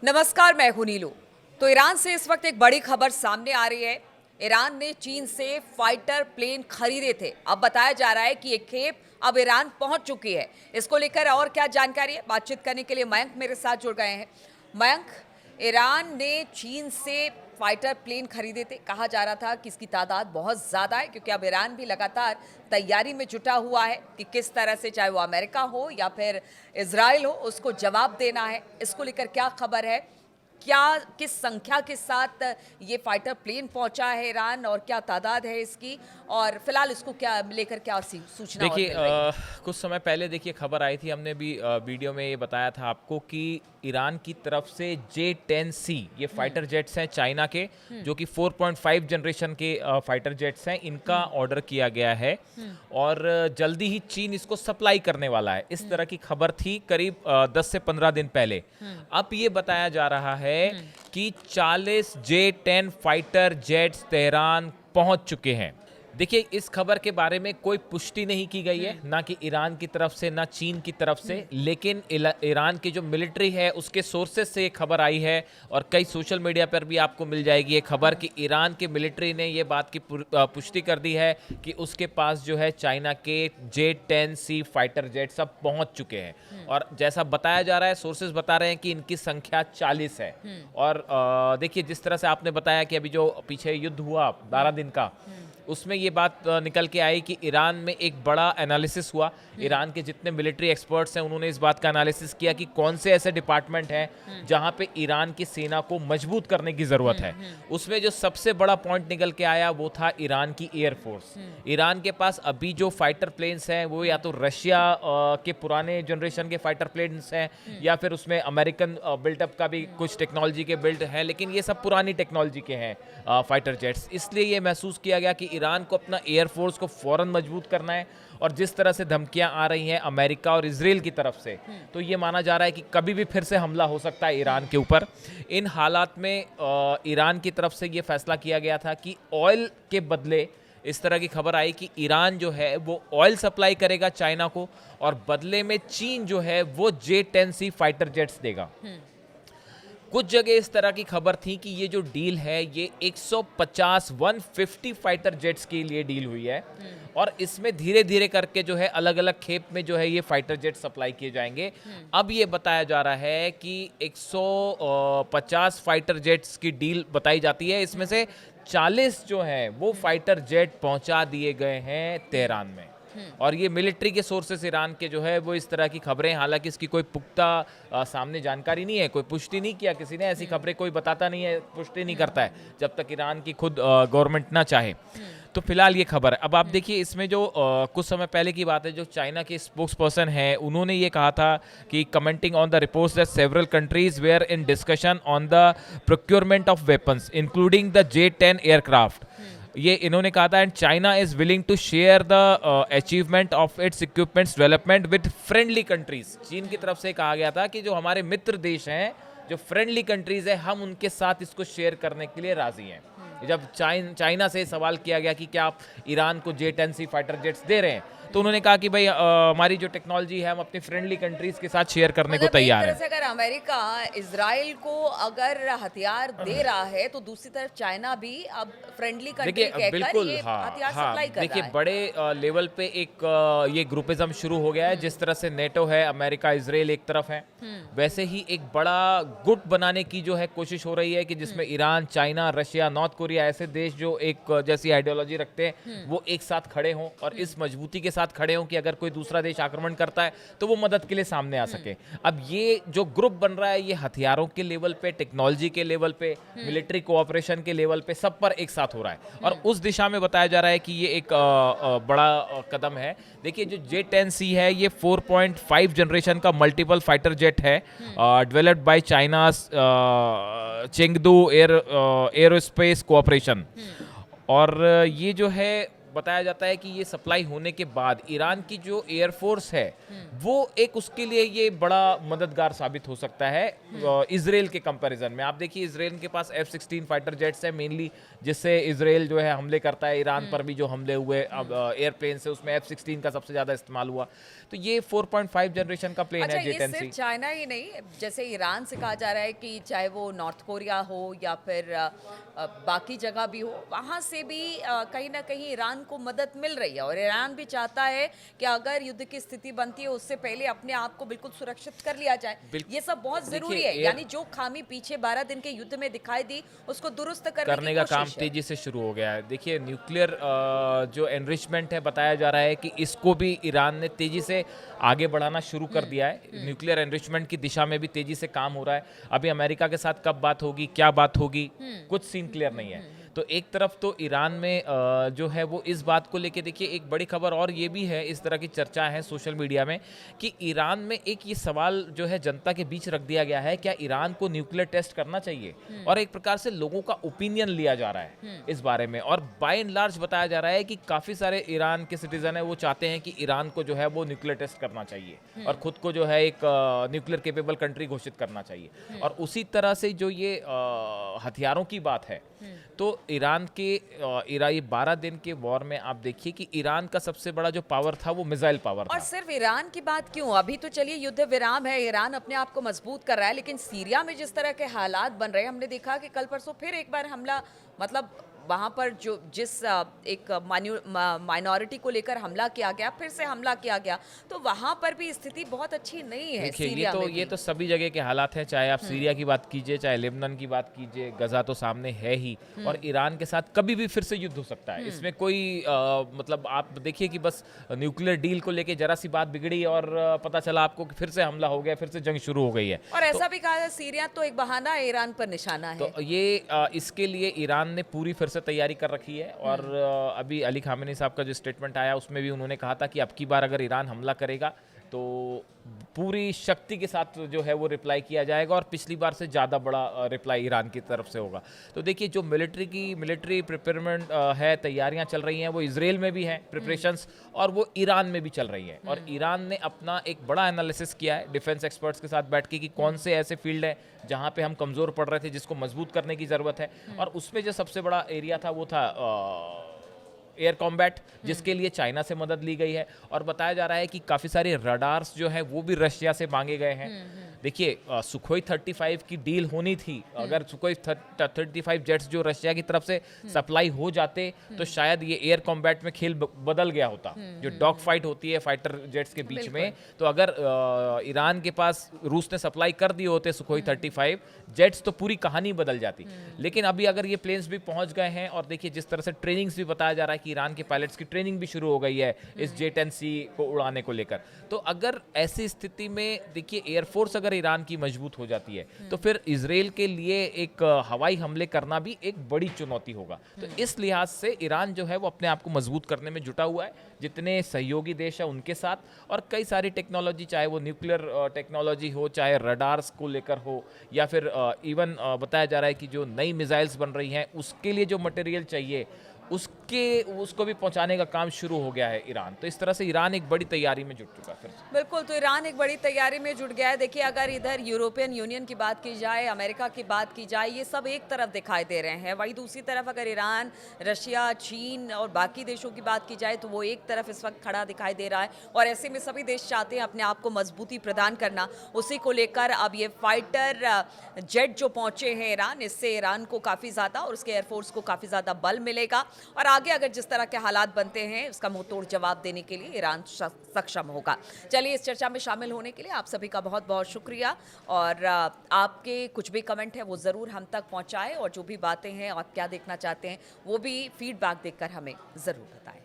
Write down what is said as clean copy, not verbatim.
नमस्कार, मैं हूं नीलू। तो ईरान से इस वक्त एक बड़ी खबर सामने आ रही है। ईरान ने चीन से फाइटर प्लेन खरीदे थे। अब बताया जा रहा है कि ये खेप अब ईरान पहुंच चुकी है। इसको लेकर और क्या जानकारी है, बातचीत करने के लिए मयंक मेरे साथ जुड़ गए हैं। मयंक, ईरान ने चीन से फाइटर प्लेन खरीदे थे। कहा जा रहा था कि इसकी तादाद बहुत ज़्यादा है, क्योंकि अब ईरान भी लगातार तैयारी में जुटा हुआ है कि किस तरह से, चाहे वो अमेरिका हो या फिर इजराइल हो, उसको जवाब देना है। इसको लेकर क्या खबर है, क्या किस संख्या के साथ ये फाइटर प्लेन पहुंचा है ईरान और क्या तादाद है इसकी, और फिलहाल इसको क्या लेकर क्या सूचना और देखिए मिल रही है? कुछ समय पहले देखिए खबर आई थी, हमने भी वीडियो में ये बताया था आपको कि ईरान की तरफ से J-10C ये फाइटर जेट्स हैं चाइना के, जो कि 4.5 जनरेशन के फाइटर जेट्स हैं, इनका ऑर्डर किया गया है और जल्दी ही चीन इसको सप्लाई करने वाला है। इस तरह की खबर थी करीब 10 से 15 दिन पहले। अब ये बताया जा रहा है कि 40 J-10 फाइटर जेट्स तेहरान पहुंच चुके हैं। देखिए, इस खबर के बारे में कोई पुष्टि नहीं की गई है, ना कि ईरान की तरफ से ना चीन की तरफ से, लेकिन ईरान की जो मिलिट्री है उसके सोर्सेज से ये खबर आई है और कई सोशल मीडिया पर भी आपको मिल जाएगी ये खबर कि ईरान की मिलिट्री ने ये बात की पुष्टि कर दी है कि उसके पास जो है चाइना के J-10C फाइटर जेट सब पहुंच चुके हैं। और जैसा बताया जा रहा है, सोर्सेज बता रहे हैं कि इनकी संख्या 40 है। और देखिए, जिस तरह से आपने बताया कि अभी जो पीछे युद्ध हुआ 12 दिन का, उसमें ये बात निकल के आई कि ईरान में एक बड़ा एनालिसिस हुआ। ईरान के जितने मिलिट्री एक्सपर्ट्स हैं उन्होंने इस बात का एनालिसिस किया कि कौन से ऐसे डिपार्टमेंट हैं जहां पे ईरान की सेना को मजबूत करने की ज़रूरत है। उसमें जो सबसे बड़ा पॉइंट निकल के आया वो था ईरान की एयरफोर्स। ईरान के पास अभी जो फाइटर प्लेन्स हैं वो या तो रशिया के पुराने जनरेशन के फाइटर प्लेन्स हैं या फिर उसमें अमेरिकन बिल्टअप का भी कुछ टेक्नोलॉजी के बिल्ड हैं, लेकिन ये सब पुरानी टेक्नोलॉजी के हैं फाइटर जेट्स। इसलिए ये महसूस किया गया कि ईरान को अपना एयरफोर्स को फौरन मजबूत करना है। और जिस तरह से धमकियां आ रही हैं अमेरिका और इजराइल की तरफ से, तो ये माना जा रहा है कि कभी भी फिर से हमला हो सकता है ईरान के ऊपर। इन हालात में ईरान की तरफ से ये फैसला किया गया था कि ऑयल के बदले, इस तरह की खबर आई कि ईरान जो है वो ऑयल सप्लाई करेगा चाइना को और बदले में चीन जो है वो J-10C फाइटर जेट्स देगा। कुछ जगह इस तरह की खबर थी कि ये जो डील है ये 150 फाइटर जेट्स के लिए डील हुई है और इसमें धीरे धीरे करके जो है अलग अलग खेप में जो है ये फाइटर जेट सप्लाई किए जाएंगे। अब ये बताया जा रहा है कि 150 फाइटर जेट्स की डील बताई जाती है, इसमें से 40 जो हैं वो फाइटर जेट पहुंचा दिए गए हैं तेहरान में। और ये मिलिट्री के सोर्सेस ईरान के जो है वो इस तरह की खबरें, हालांकि इसकी कोई पुख्ता सामने जानकारी नहीं है, कोई पुष्टि नहीं किया किसी ने, ऐसी खबरें कोई बताता नहीं है, पुष्टि नहीं करता है जब तक ईरान की खुद गवर्नमेंट ना चाहे। तो फिलहाल ये खबर है। अब आप देखिए, इसमें जो कुछ समय पहले की बात है, जो चाइना के स्पोक्स पर्सन है उन्होंने ये कहा था कि commenting on the reports that several countries were in discussion on the procurement of weapons including the J-10 aircraft, ये इन्होंने कहा था, and China is willing to share the achievement of its equipments development with friendly countries. चीन की तरफ से कहा गया था कि जो हमारे मित्र देश हैं, जो फ्रेंडली कंट्रीज है, हम उनके साथ इसको शेयर करने के लिए राजी हैं। जब चाइना से सवाल किया गया कि क्या आप ईरान को J-10C फाइटर जेट्स दे रहे हैं, तो उन्होंने कहा कि भाई हमारी जो टेक्नोलॉजी है हम अपनी फ्रेंडली कंट्रीज के साथ शेयर करने को तैयार है। अगर अमेरिका इजराइल को अगर हथियार दे रहा है तो दूसरी तरफ चाइना भी अब फ्रेंडली कंट्री कहकर बिल्कुल, ये हाँ हथियार हाँ, सप्लाई कर देखिए रहा है। बड़े लेवल पे एक ये ग्रुपिज्म शुरू हो गया है। जिस तरह से नेटो है, अमेरिका इजराइल एक तरफ है, वैसे ही एक बड़ा गुट बनाने की जो है कोशिश हो रही है कि जिसमें Iran, China, Russia, north Korea, ऐसे देश जो एक जैसी आइडियोलॉजी रखते हैं वो एक साथ खड़े हों और इस मजबूती के साथ खड़े हों कि अगर कोई दूसरा देश आक्रमण करता है तो वो मदद के लिए सामने आ सके। अब ये जो ग्रुप बन रहा है ये हथियारों के लेवल पे, टेक्नोलॉजी के लेवल पे, मिलिट्री कोऑपरेशन के लेवल पे, सब पर एक साथ हो रहा है और उस दिशा में बताया जा रहा है कि ये एक बड़ा कदम है। देखिए, जो J-10C है ये 4.5 जनरेशन का मल्टीपल फाइटर जेट है, developed by China Chengdu aerospace cooperation. और ये जो है बताया जाता है कि ये सप्लाई होने के बाद ईरान की जो एयरफोर्स है वो एक उसके लिए ये बड़ा मददगार साबित हो सकता है इजराइल के कंपैरिजन में। आप देखिए इजराइल के पास F-16 फाइटर जेट्स है मेनली, जिससे इजराइल जो है हमले करता है। ईरान पर भी जो हमले हुए अब एयरप्लेन से, उसमें F-16 का सबसे ज्यादा इस्तेमाल हुआ। तो ये 4.5 जनरेशन का प्लेन अच्छा, है ये J-10C। सिर्फ चाइना ही नहीं, जैसे ईरान से कहा जा रहा है कि चाहे वो नॉर्थ कोरिया हो या फिर बाकी जगह भी हो, वहाँ से भी कहीं ना कहीं ईरान को मदद मिल रही है और ईरान भी चाहता है कि अगर युद्ध की स्थिति बनती है उससे पहले अपने आप को बिल्कुल सुरक्षित कर लिया जाए। ये सब बहुत जरूरी है, यानी जो खामी पीछे 12 दिन के युद्ध में दिखाई दी उसको दुरुस्त करने का की काम कोशिश है। तेजी से शुरू हो गया है। देखिए न्यूक्लियर जो एनरिचमेंट है, बताया जा रहा है कि इसको भी ईरान ने तेजी से आगे बढ़ाना शुरू कर दिया है। न्यूक्लियर एनरिचमेंट की दिशा में भी तेजी से काम हो रहा है। अभी अमेरिका के साथ कब बात होगी, क्या बात होगी, कुछ सीन क्लियर नहीं है। तो एक तरफ तो ईरान में जो है वो इस बात को लेके, देखिए एक बड़ी खबर और ये भी है, इस तरह की चर्चा है सोशल मीडिया में कि ईरान में एक ये सवाल जो है जनता के बीच रख दिया गया है, क्या ईरान को न्यूक्लियर टेस्ट करना चाहिए, और एक प्रकार से लोगों का ओपिनियन लिया जा रहा है इस बारे में। और बाय एंड लार्ज बताया जा रहा है कि काफी सारे ईरान के सिटीजन है वो चाहते हैं कि ईरान को जो है वो न्यूक्लियर टेस्ट करना चाहिए और खुद को जो है एक न्यूक्लियर केपेबल कंट्री घोषित करना चाहिए। और उसी तरह से जो ये हथियारों की बात है, तो ईरान के ये 12 दिन के वॉर में आप देखिए कि ईरान का सबसे बड़ा जो पावर था वो मिसाइल पावर और था। सिर्फ ईरान की बात क्यों, अभी तो चलिए युद्ध विराम है, ईरान अपने आप को मजबूत कर रहा है, लेकिन सीरिया में जिस तरह के हालात बन रहे हैं, हमने देखा कि कल परसों फिर एक बार हमला, मतलब वहां पर जो जिस एक माइनॉरिटी को लेकर हमला किया गया, फिर से हमला किया गया, तो वहां पर भी स्थिति बहुत अच्छी नहीं है। देखिए सीरिया में ये भी। तो सभी जगह के हालात हैं, चाहे आप सीरिया की बात कीजिए, चाहे लेबनान की बात कीजिए, गजा तो सामने है ही। और ईरान के साथ कभी भी फिर से युद्ध हो सकता है, इसमें कोई मतलब आप देखिए कि बस न्यूक्लियर डील को लेके जरा सी बात बिगड़ी और पता चला आपको कि फिर से हमला हो गया, फिर से जंग शुरू हो गई है। और ऐसा भी कहा है सीरिया तो एक बहाना है, ईरान पर निशाना है। तो ये इसके लिए ईरान ने पूरी फिर से तैयारी कर रखी है। और अभी अली खामेनी साहब का जो स्टेटमेंट आया उसमें भी उन्होंने कहा था कि अब की बार अगर ईरान हमला करेगा तो पूरी शक्ति के साथ जो है वो रिप्लाई किया जाएगा, और पिछली बार से ज़्यादा बड़ा रिप्लाई ईरान की तरफ से होगा। तो देखिए जो मिलिट्री प्रिपेयरमेंट है, तैयारियां चल रही हैं, वो इजराइल में भी हैं प्रिपरेशंस, और वो ईरान में भी चल रही हैं। और ईरान ने अपना एक बड़ा एनालिसिस किया है डिफेंस एक्सपर्ट्स के साथ बैठ के कि कौन से ऐसे फील्ड हैं जहाँ पे हम कमज़ोर पड़ रहे थे, जिसको मजबूत करने की ज़रूरत है। और उसमें जो सबसे बड़ा एरिया था वो था एयर कॉम्बैट, जिसके लिए चाइना से मदद ली गई है। और बताया जा रहा है कि काफ़ी सारे रडार्स जो हैं वो भी रशिया से मांगे गए हैं। देखिए सुखोई 35 की डील होनी थी, अगर सुखोई 35 जेट्स जो रशिया की तरफ से सप्लाई हो जाते तो शायद ये एयर कॉम्बैट में खेल बदल गया होता। जो डॉग फाइट होती है फाइटर जेट्स के बीच में, तो अगर ईरान के पास रूस ने सप्लाई कर दिए होते सुखोई 35 जेट्स तो पूरी कहानी बदल जाती। लेकिन अभी अगर ये प्लेन्स भी पहुंच गए हैं, और देखिए जिस तरह से ट्रेनिंग्स भी बताया जा रहा है कि ईरान के पायलट्स की ट्रेनिंग भी शुरू हो गई है इस J-10C को उड़ाने को लेकर, तो अगर ऐसी स्थिति में देखिए एयरफोर्स अगर ईरान की मजबूत हो जाती है तो फिर इजराइल के लिए एक हवाई हमले करना भी एक बड़ी चुनौती होगा। तो इस लिहाज से ईरान जो है वो अपने आप को मजबूत करने में जुटा हुआ है, जितने सहयोगी देश है उनके साथ, और कई सारी टेक्नोलॉजी, चाहे वो न्यूक्लियर टेक्नोलॉजी हो, चाहे रडार्स को लेकर हो, या फिर इवन बताया जा रहा है कि जो नई मिसाइल्स बन रही हैं उसके लिए जो मटेरियल चाहिए उसको भी पहुंचाने का काम शुरू हो गया है ईरान। तो इस तरह से ईरान एक बड़ी तैयारी में जुट चुका है फिर से। बिल्कुल, तो ईरान एक बड़ी तैयारी में जुट गया है। देखिए अगर इधर यूरोपियन यूनियन की बात की जाए, अमेरिका की बात की जाए, ये सब एक तरफ दिखाई दे रहे हैं, वहीं दूसरी तरफ अगर ईरान, रशिया, चीन और बाकी देशों की बात की जाए तो वो एक तरफ इस वक्त खड़ा दिखाई दे रहा है। और ऐसे में सभी देश चाहते हैं अपने आप को मजबूती प्रदान करना। उसी को लेकर अब ये फाइटर जेट जो पहुंचे हैं ईरान, इससे ईरान को काफ़ी ज़्यादा और उसके एयरफोर्स को काफ़ी ज़्यादा बल मिलेगा, और आगे अगर जिस तरह के हालात बनते हैं उसका मुंह तोड़ जवाब देने के लिए ईरान सक्षम होगा। चलिए, इस चर्चा में शामिल होने के लिए आप सभी का बहुत बहुत शुक्रिया, और आपके कुछ भी कमेंट है वो ज़रूर हम तक पहुंचाएं, और जो भी बातें हैं आप क्या देखना चाहते हैं वो भी फीडबैक देकर हमें ज़रूर बताएं।